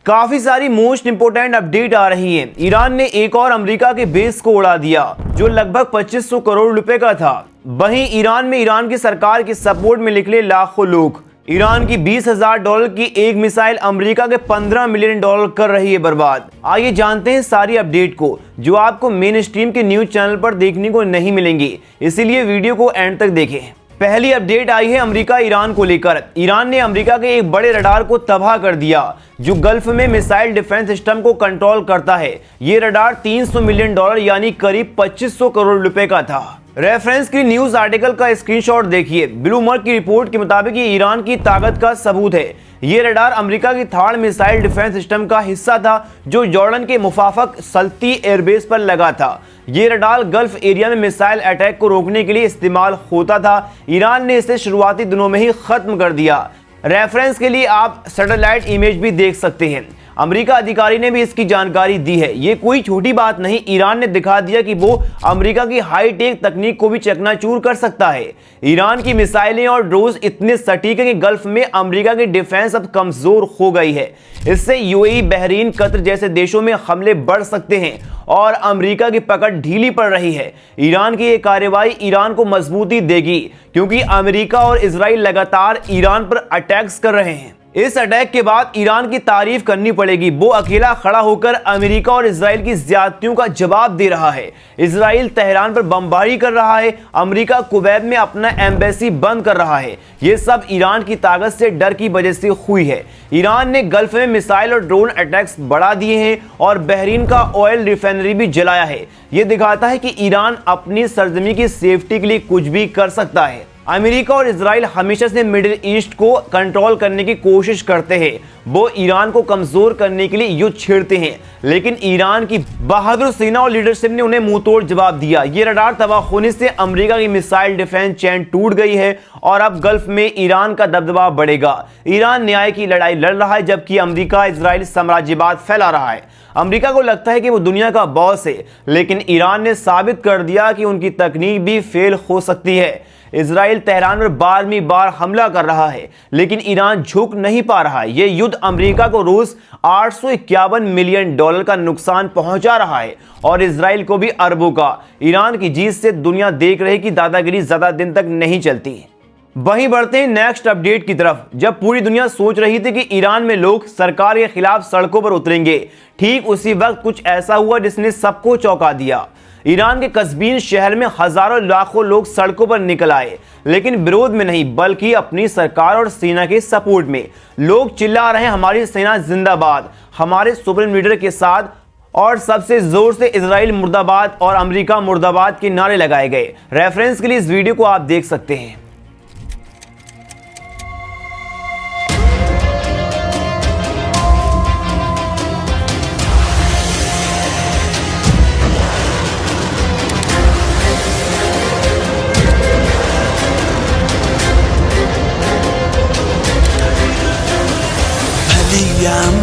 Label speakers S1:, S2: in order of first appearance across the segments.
S1: काफी सारी most important update आ रही हैं। ईरान ने एक और अमेरिका के बेस को उड़ा दिया जो लगभग 2500 करोड़ रुपए का था। वहीं ईरान में ईरान की सरकार के सपोर्ट में निकले लाखों लोग। ईरान की $20,000 की एक मिसाइल अमेरिका के $15 मिलियन कर रही है बर्बाद। आइए जानते हैं सारी अपडेट को जो आपको मेन स्ट्रीम के न्यूज चैनल पर देखने को नहीं मिलेंगी, इसीलिए वीडियो को एंड तक देखें। पहली अपडेट आई है अमेरिका ईरान को लेकर। ईरान ने अमेरिका के एक बड़े रडार को तबाह कर दिया जो गल्फ में मिसाइल डिफेंस सिस्टम को कंट्रोल करता है। ये रडार $300 मिलियन यानी करीब 2500 करोड़ रुपए का था। रेफरेंस की न्यूज आर्टिकल का स्क्रीनशॉट देखिए। ब्लूमबर्ग की रिपोर्ट के मुताबिक ये ईरान की ताकत का सबूत है। ये रडार अमेरिका की थाड़ मिसाइल डिफेंस सिस्टम का हिस्सा था जो जॉर्डन के मुफाफक सल्ती एयरबेस पर लगा था। ये रडार गल्फ एरिया में मिसाइल अटैक को रोकने के लिए इस्तेमाल होता था। ईरान ने इसे शुरुआती दिनों में ही खत्म कर दिया। रेफरेंस के लिए आप सैटेलाइट इमेज भी देख सकते हैं। अमेरिका अधिकारी ने भी इसकी जानकारी दी है। ये कोई छोटी बात नहीं। ईरान ने दिखा दिया कि वो अमेरिका की हाईटेक तकनीक को भी चकनाचूर कर सकता है। ईरान की मिसाइलें और ड्रोन इतने सटीक हैं कि गल्फ में अमेरिका की डिफेंस अब कमजोर हो गई है। इससे यूएई, बहरीन, कतर जैसे देशों में हमले बढ़ सकते हैं और अमेरिका की पकड़ ढीली पड़ रही है। ईरान की ये कार्रवाई ईरान को मजबूती देगी क्योंकि अमेरिका और इजराइल लगातार ईरान पर अटैक्स कर रहे हैं। इस अटैक के बाद ईरान की तारीफ करनी पड़ेगी। वो अकेला खड़ा होकर अमेरिका और इजराइल की ज्यादतियों का जवाब दे रहा है। इजराइल तेहरान पर बमबारी कर रहा है। अमेरिका कुवैत में अपना एम्बेसी बंद कर रहा है। ये सब ईरान की ताकत से डर की वजह से हुई है। ईरान ने गल्फ में मिसाइल और ड्रोन अटैक्स बढ़ा दिए हैं और बहरीन का ऑयल रिफाइनरी भी जलाया है। ये दिखाता है कि ईरान अपनी सरजमी की सेफ्टी के लिए कुछ भी कर सकता है। अमेरिका और इजराइल हमेशा से मिडिल ईस्ट को कंट्रोल करने की कोशिश करते हैं। वो ईरान को कमजोर करने के लिए युद्ध छेड़ते हैं, लेकिन ईरान की बहादुर सेना और लीडरशिप ने उन्हें मुंहतोड़ जवाब दिया। ये रडार तबाह होने से अमेरिका की मिसाइल डिफेंस चेन टूट गई है और अब गल्फ में ईरान का दबदबा बढ़ेगा। ईरान न्याय की लड़ाई लड़ रहा है जबकि अमेरिका इजराइल साम्राज्यवाद फैला रहा है। अमेरिका को लगता है कि वो दुनिया का बॉस है, लेकिन ईरान ने साबित कर दिया कि उनकी तकनीक भी फेल हो सकती है। इजराइल तेहरान पर 12वीं बार हमला कर रहा है, लेकिन ईरान झुक नहीं पा रहा है। यह युद्ध अमेरिका को रोज $851 मिलियन का नुकसान पहुंचा रहा है और इजराइल को भी अरबों का। ईरान की जीत से दुनिया देख रही कि दादागिरी ज्यादा दिन तक नहीं चलती। वहीं बढ़ते हैं नेक्स्ट अपडेट की तरफ। जब पूरी दुनिया सोच रही थी कि ईरान में लोग सरकार के खिलाफ सड़कों पर उतरेंगे, ठीक उसी वक्त कुछ ऐसा हुआ जिसने सबको चौंका दिया। ईरान के कस्बीन शहर में हजारों लाखों लोग सड़कों पर निकल आए, लेकिन विरोध में नहीं बल्कि अपनी सरकार और सेना के सपोर्ट में। लोग चिल्ला रहे हैं, हमारी सेना जिंदाबाद, हमारे सुप्रीम लीडर के साथ, और सबसे जोर से इजराइल मुर्दाबाद और अमेरिका मुर्दाबाद के नारे लगाए गए। रेफरेंस के लिए इस वीडियो को आप देख सकते हैं।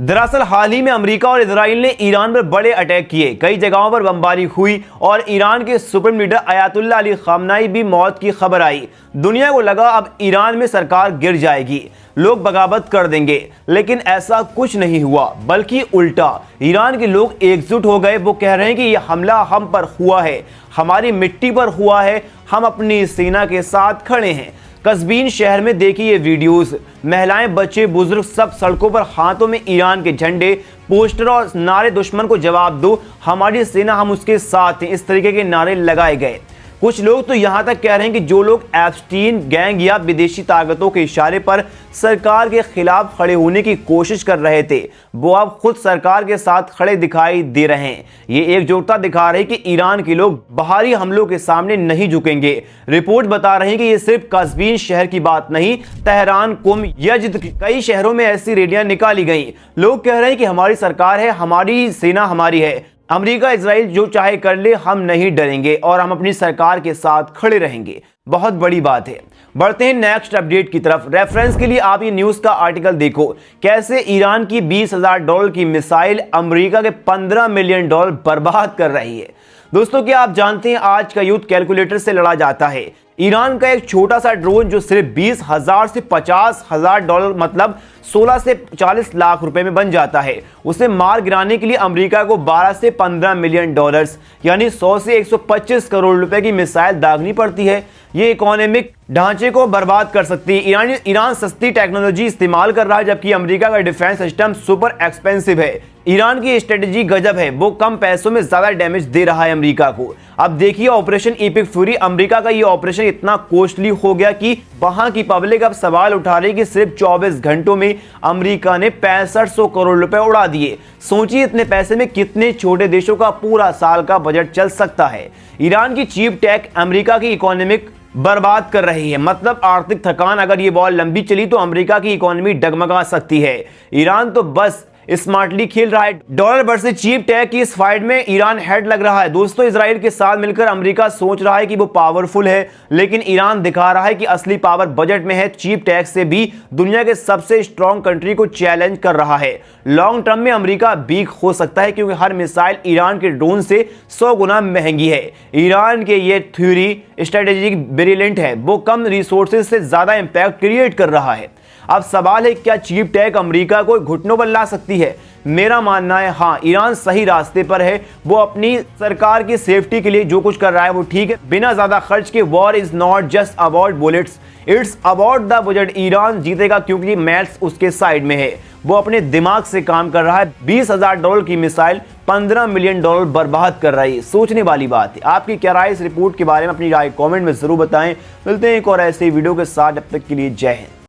S1: दरअसल हाल ही में अमेरिका और इजराइल ने ईरान पर बड़े अटैक किए। कई जगहों पर बमबारी हुई और ईरान के सुप्रीम लीडर अयातुल्लाह अली खामनाई भी मौत की खबर आई। दुनिया को लगा अब ईरान में सरकार गिर जाएगी, लोग बगावत कर देंगे, लेकिन ऐसा कुछ नहीं हुआ, बल्कि उल्टा। ईरान के लोग एकजुट हो गए। वो कह रहे हैं कि यह हमला हम पर हुआ है, हमारी मिट्टी पर हुआ है, हम अपनी सेना के साथ खड़े हैं। कस्बीन शहर में देखिए ये वीडियोस। महिलाएं, बच्चे, बुजुर्ग सब सड़कों पर हाथों में ईरान के झंडे, पोस्टर और नारे, दुश्मन को जवाब दो, हमारी सेना, हम उसके साथ हैं, इस तरीके के नारे लगाए गए। कुछ लोग तो यहां तक कह रहे हैं कि जो लोग एप्स्टीन गैंग या विदेशी ताकतों के इशारे पर सरकार के खिलाफ खड़े होने की कोशिश कर रहे थे, वो अब खुद सरकार के साथ खड़े दिखाई दे रहे हैं। ये एकजुटता दिखा रही कि ईरान के लोग बाहरी हमलों के सामने नहीं झुकेंगे। रिपोर्ट बता रही है कि ये सिर्फ कस्बीन शहर की बात नहीं, तेहरान, कुम, यज़द, कई शहरों में ऐसी रैलियां निकाली गई। लोग कह रहे हैं कि हमारी सरकार है, हमारी सेना हमारी है, अमेरिका इजराइल जो चाहे कर ले, हम नहीं डरेंगे और हम अपनी सरकार के साथ खड़े रहेंगे। बहुत बड़ी बात है। बढ़ते हैं नेक्स्ट अपडेट की तरफ। रेफरेंस के लिए आप ये न्यूज का आर्टिकल देखो, कैसे ईरान की $20,000 की मिसाइल अमेरिका के $15 मिलियन बर्बाद कर रही है। दोस्तों, क्या आप जानते हैं आज का युद्ध कैलकुलेटर से लड़ा जाता है। ईरान का एक छोटा सा ड्रोन जो सिर्फ 20,000 से $50,000 मतलब 16 से 40 लाख रुपए में बन जाता है, उसे मार गिराने के लिए अमेरिका को 12 से 15 मिलियन डॉलर्स यानी 100 से 125 करोड़ रुपए की मिसाइल दागनी पड़ती है। ये इकोनॉमिक ढांचे को बर्बाद कर सकती है। ईरान सस्ती टेक्नोलॉजी इस्तेमाल कर रहा है, जबकि अमेरिका का डिफेंस सिस्टम सुपर एक्सपेंसिव है। ईरान की स्ट्रेटेजी गजब है, वो कम पैसों में ज्यादा डैमेज दे रहा है अमेरिका को। अब देखिए ऑपरेशन एपिक फ्यूरी। अमेरिका का ये ऑपरेशन इतना कॉस्टली हो गया कि वहां की पब्लिक अब सवाल उठा रही कि सिर्फ 24 घंटों में अमेरिका ने 6500 करोड़ रुपए उड़ा दिए। सोचिए इतने पैसे में कितने छोटे देशों का पूरा साल का बजट चल सकता है। ईरान की चीप टेक अमेरिका की इकोनॉमिक बर्बाद कर रही है, मतलब आर्थिक थकान। अगर ये बॉल लंबी चली तो अमेरिका की इकोनॉमी डगमगा सकती है। ईरान तो बस स्मार्टली खेल रहा है। डॉलर वर्सेस चीप टेक की इस फाइट में ईरान हेड लग रहा है। दोस्तों, इजराइल के साथ मिलकर अमेरिका सोच रहा है कि वो पावरफुल है, लेकिन ईरान दिखा रहा है कि असली पावर बजट में है। चीप टैक्स से भी दुनिया के सबसे स्ट्रॉन्ग कंट्री को चैलेंज कर रहा है। लॉन्ग टर्म में अमेरिका वीक हो सकता है, क्योंकि हर मिसाइल ईरान के ड्रोन से 100 गुना महंगी है। ईरान के ये थ्योरी स्ट्रेटेजी ब्रिलियंट है, वो कम रिसोर्सेज से ज्यादा इंपैक्ट क्रिएट कर रहा है। अब सवाल है, क्या चीप टेक अमेरिका को घुटनों पर ला सकती है? मेरा मानना है हाँ, ईरान सही रास्ते पर है। वो अपनी सरकार की सेफ्टी के लिए जो कुछ कर रहा है वो ठीक है, बिना ज्यादा खर्च के। War is not just about bullets, it's about the budget. Iran जीतेगा क्योंकि मैथ्स उसके साइड में है। वो अपने दिमाग से काम कर रहा है। $20,000 की मिसाइल $15 मिलियन बर्बाद कर रही है। सोचने वाली बात है। आपकी क्या राय इस रिपोर्ट के बारे में? अपनी राय कमेंट में जरूर बताएं। मिलते हैं एक और ऐसे वीडियो के साथ, जब तक के लिए जय हिंद।